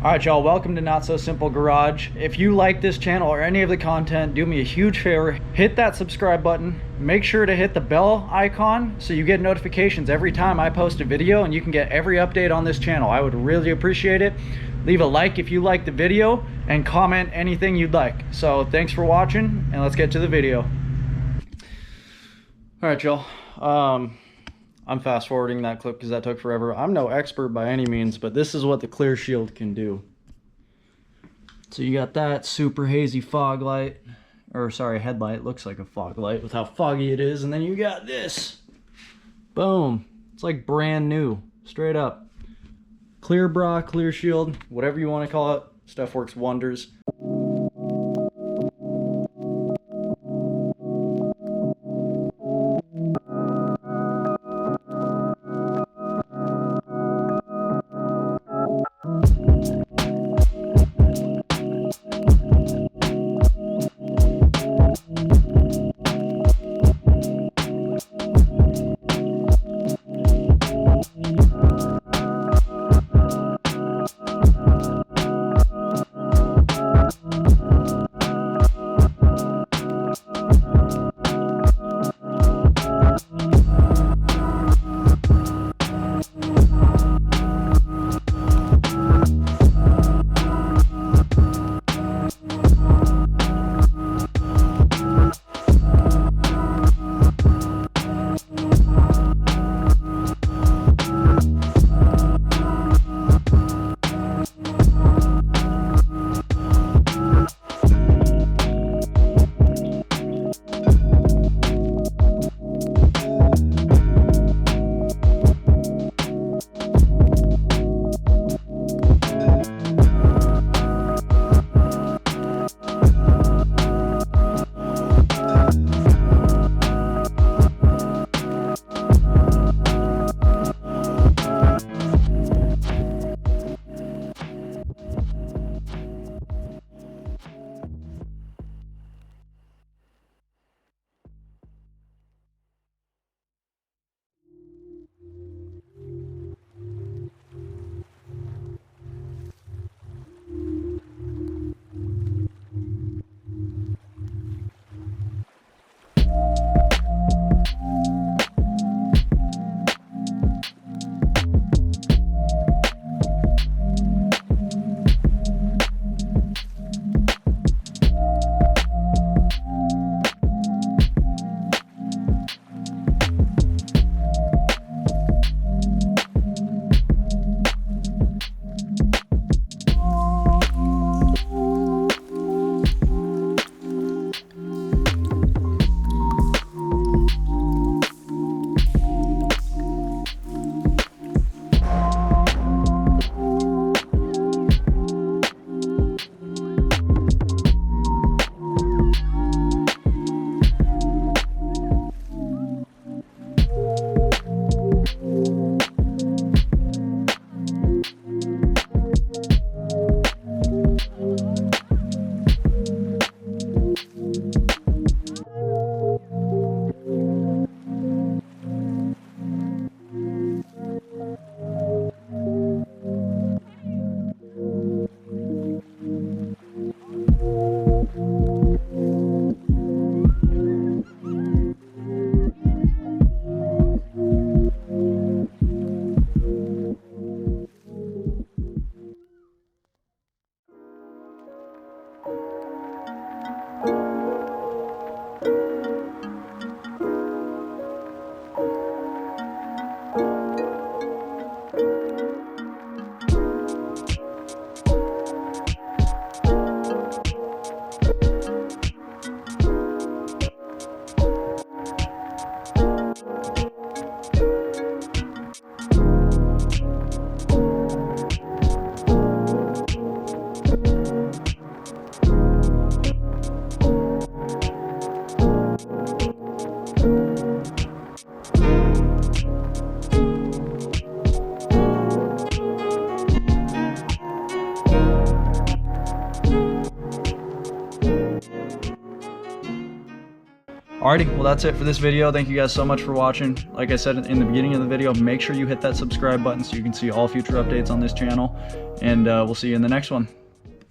Alright y'all, welcome to Not So Simple Garage. If you like this channel or any of the content, do me a huge favor, hit that subscribe button, make sure to hit the bell icon so you get notifications every time I post a video and you can get every update on this channel. I would really appreciate it. Leave a like if you like the video and comment anything you'd like. So thanks for watching and let's get to the video. Alright y'all, I'm fast forwarding that clip because that took forever. I'm no expert by any means, but this is what the clear shield can do. So you got that super hazy fog light, or sorry, headlight. Looks like a fog light with how foggy it is. And then you got this. Boom. It's like brand new, straight up. Clear bra, clear shield, whatever you want to call it. Stuff works wonders. Alrighty, well that's it for this video. Thank you guys so much for watching. Like I said in the beginning of the video, make sure you hit that subscribe button so you can see all future updates on this channel. And we'll see you in the next one.